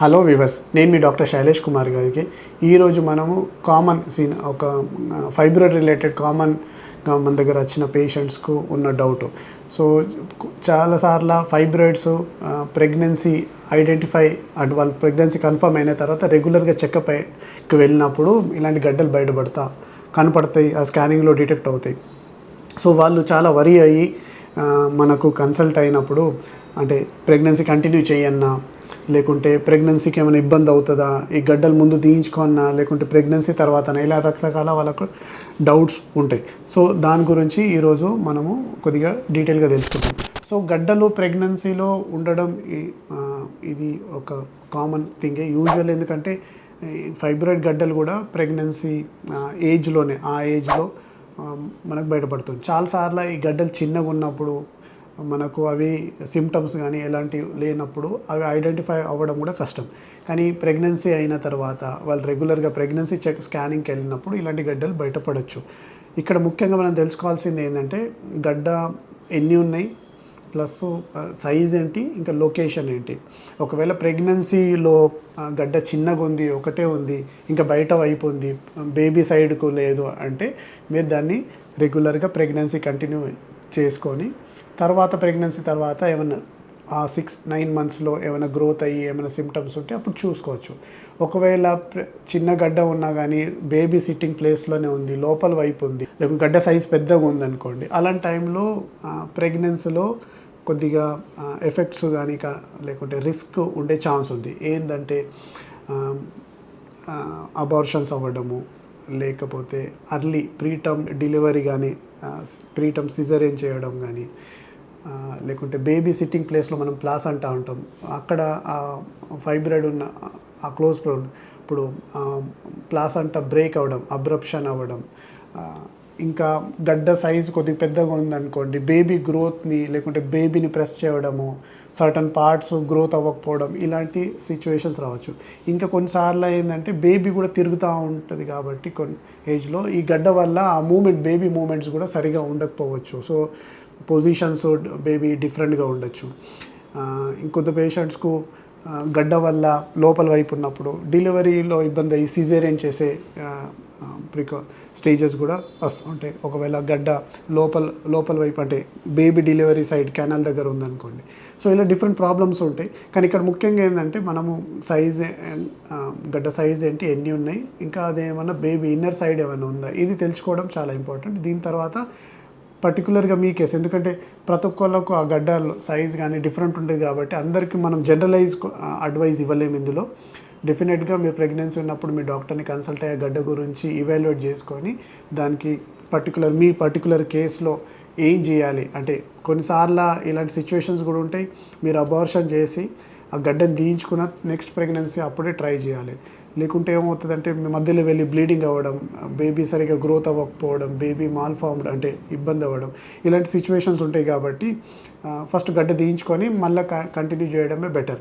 Hello viewers, నేను మీ doctor Shailesh Kumar గారికి ఈరోజు మనము ఒక ఫైబ్రాయిడ్ రిలేటెడ్ కామన్గా మన దగ్గర వచ్చిన పేషెంట్స్కు ఉన్న డౌట్. సో చాలాసార్లు ఫైబ్రాయిడ్స్ ప్రెగ్నెన్సీ వాళ్ళు ప్రెగ్నెన్సీ కన్ఫర్మ్ అయిన తర్వాత రెగ్యులర్గా చెకప్కి వెళ్ళినప్పుడు ఇలాంటి గడ్డలు కనపడతాయి, ఆ స్కానింగ్లో డిటెక్ట్ అవుతాయి. సో వాళ్ళు చాలా వరీ అయ్యి మనకు కన్సల్ట్ అయినప్పుడు అంటే ప్రెగ్నెన్సీ కంటిన్యూ చేయన్నా, లేకుంటే ప్రెగ్నెన్సీకి ఏమైనా ఇబ్బంది అవుతుందా, ఈ గడ్డలు ముందు తీయించుకున్నా, లేకుంటే ప్రెగ్నెన్సీ తర్వాత ఇలా రకరకాల వాళ్ళకు డౌట్స్ ఉంటాయి. సో దాని గురించి ఈరోజు మనము కొద్దిగా డీటెయిల్గా తెలుసుకుంటాం. సో గడ్డలు ప్రెగ్నెన్సీలో ఉండడం ఇది ఒక కామన్ థింగే యూజువల్. ఎందుకంటే ఫైబ్రాయిడ్ గడ్డలు కూడా ప్రెగ్నెన్సీ ఏజ్లో మనకు బయటపడుతుంది. చాలాసార్లు ఈ గడ్డలు చిన్నగా ఉన్నప్పుడు మనకు అవి సిమ్టమ్స్ కానీ ఎలాంటివి లేనప్పుడు అవి ఐడెంటిఫై అవ్వడం కూడా కష్టం. కానీ ప్రెగ్నెన్సీ అయిన తర్వాత వాళ్ళు రెగ్యులర్గా ప్రెగ్నెన్సీ స్కానింగ్కి వెళ్ళినప్పుడు ఇలాంటి గడ్డలు బయటపడవచ్చు. ఇక్కడ ముఖ్యంగా మనం తెలుసుకోవాల్సింది ఏంటంటే గడ్డ ఎన్ని ఉన్నాయి, ప్లస్ సైజ్ ఏంటి, ఇంకా లొకేషన్ ఏంటి. ఒకవేళ ప్రెగ్నెన్సీలో గడ్డ చిన్నగా ఉంది, ఒకటే ఉంది, ఇంకా బయట వైపు ఉంది, బేబీ సైడ్కు లేదు అంటే మీరు దాన్ని రెగ్యులర్గా ప్రెగ్నెన్సీ కంటిన్యూ చేసుకొని తర్వాత ప్రెగ్నెన్సీ తర్వాత ఏమైనా 6-9 మంత్స్లో ఏమైనా గ్రోత్ అయ్యి ఏమైనా సిమ్టమ్స్ ఉంటే అప్పుడు చూసుకోవచ్చు. ఒకవేళ చిన్న గడ్డ ఉన్నా కానీ బేబీ సిట్టింగ్ ప్లేస్లోనే ఉంది, లోపల వైపు ఉంది, లేకుంటే గడ్డ సైజ్ పెద్దగా ఉందనుకోండి, అలాంటి టైంలో ప్రెగ్నెన్సీలో కొద్దిగా ఎఫెక్ట్స్ కానీ లేకుంటే రిస్క్ ఉండే ఛాన్స్ ఉంది. ఏంటంటే అబార్షన్స్ అవ్వడము, లేకపోతే అర్లీ ప్రీటర్మ్ డెలివరీ కానీ, ప్రీటర్మ్ సిజరేన్ చేయడం కానీ, లేకుంటే బేబీ సిట్టింగ్ ప్లేస్లో మనం ప్లాసెంటా అంటాం, అక్కడ ఫైబ్రాయిడ్ ఉన్న ఆ క్లోజ్ ఇప్పుడు ప్లాసెంటా బ్రేక్ అవ్వడం, అబ్రప్షన్ అవ్వడం, ఇంకా గడ్డ సైజు కొద్దిగా పెద్దగా ఉందనుకోండి, బేబీ గ్రోత్ని లేకుంటే బేబీని ప్రెస్ చేయడము, సర్టన్ పార్ట్స్ గ్రోత్ అవ్వకపోవడం, ఇలాంటి సిచ్యువేషన్స్ రావచ్చు. ఇంకా కొన్నిసార్లు ఏంటంటే బేబీ కూడా తిరుగుతూ ఉంటుంది కాబట్టి కొన్ని ఏజ్లో ఈ గడ్డ వల్ల ఆ బేబీ మూమెంట్స్ కూడా సరిగా ఉండకపోవచ్చు. సో పొజిషన్స్ బేబీ డిఫరెంట్గా ఉండొచ్చు. ఇంకొంత పేషెంట్స్కు గడ్డ వల్ల లోపల వైపు ఉన్నప్పుడు డెలివరీలో ఇబ్బంది అయ్యి సిజేరియన్ చేసే స్టేజెస్ కూడా వస్తుంటాయి. ఒకవేళ గడ్డ లోపల వైపు అంటే బేబీ డెలివరీ సైడ్ కెనాల్ దగ్గర ఉందనుకోండి. సో ఇలా డిఫరెంట్ ప్రాబ్లమ్స్ ఉంటాయి. కానీ ఇక్కడ ముఖ్యంగా ఏంటంటే మనము గడ్డ సైజ్ ఏంటి, ఎన్ని ఉన్నాయి, ఇంకా అదేమన్నా బేబీ ఇన్నర్ సైడ్ ఏమైనా ఉందా, ఇది తెలుసుకోవడం చాలా ఇంపార్టెంట్. దీని తర్వాత పర్టికులర్గా మీ కేసు, ఎందుకంటే ప్రతి ఒక్కళ్ళకు ఆ గడ్డ సైజ్ కానీ డిఫరెంట్ ఉంటుంది కాబట్టి అందరికీ మనం జనరలైజ్ అడ్వైజ్ ఇవ్వలేము. ఇందులో డెఫినెట్గా మీరు ప్రెగ్నెన్సీ ఉన్నప్పుడు మీ డాక్టర్ని కన్సల్ట్ అయ్యే గడ్డ గురించి ఇవాల్యుయేట్ చేసుకొని దానికి మీ పర్టికులర్ కేసులో ఏం చేయాలి అంటే, కొన్నిసార్లు ఇలాంటి సిచ్యువేషన్స్ కూడా ఉంటాయి. మీరు అబార్షన్ చేసి ఆ గడ్డను తీయించుకున్న నెక్స్ట్ ప్రెగ్నెన్సీ అప్పుడే ట్రై చేయాలి. లేకుంటే ఏమవుతుందంటే మీ మధ్యలో వెళ్ళి బ్లీడింగ్ అవ్వడం, బేబీ సరిగా గ్రోత్ అవ్వకపోవడం, బేబీ మాల్ఫార్మ్డ్ అంటే ఇబ్బంది అవ్వడం, ఇలాంటి సిచ్యువేషన్స్ ఉంటాయి. కాబట్టి ఫస్ట్ గడ్డ తీయించుకొని మళ్ళీ కంటిన్యూ చేయడమే బెటర్.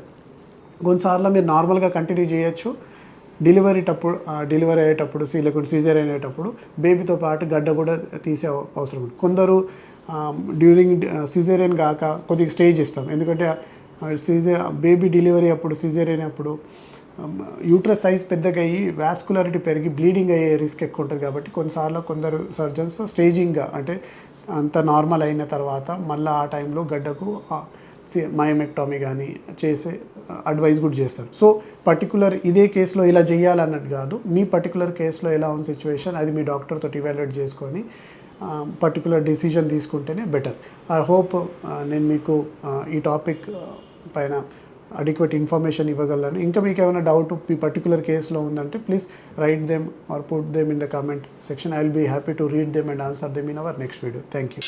కొన్నిసార్లు మీరు నార్మల్గా కంటిన్యూ చేయొచ్చు. డెలివరీ అయ్యేటప్పుడు లేకుంటే సీజర్ అయ్యేటప్పుడు బేబీతో పాటు గడ్డ కూడా తీసే అవసరం ఉంది. కొందరు డ్యూరింగ్ సిజేరియన్ కాక కొద్దిగా స్టేజ్ ఇస్తాం, ఎందుకంటే బేబీ డెలివరీ అప్పుడు సిజేరియన్ అప్పుడు యూట్రస్ సైజ్ పెద్దగా అయ్యి వాస్కులారిటీ పెరిగి బ్లీడింగ్ అయ్యే రిస్క్ ఎక్కువ ఉంటుంది. కాబట్టి కొన్నిసార్లు కొందరు సర్జన్స్ స్టేజింగ్గా అంటే అంత నార్మల్ అయిన తర్వాత మళ్ళీ ఆ టైంలో గడ్డకు మయోమెక్టమీ కానీ చేసే అడ్వైజ్ కూడా చేస్తారు. సో పర్టికులర్ ఇదే కేసులో ఇలా చేయాలన్నట్టు కాదు, మీ పర్టికులర్ కేసులో ఎలా ఉన్న సిచ్యువేషన్ అది మీ డాక్టర్ తోటి ఇవాల్యుయేట్ చేసుకొని పర్టికులర్ డిసిజన్ తీసుకుంటేనే బెటర్. ఐ హోప్ నేను మీకు ఈ టాపిక్ పైన అడిక్వేట్ ఇన్ఫర్మేషన్ ఇవ్వగలను. ఇంకా మీకు ఏమైనా డౌట్ మీ పర్టికులర్ కేసులో ఉందంటే please write them or put them in the comment section. I will be happy to read them and answer them in our next video. Thank you.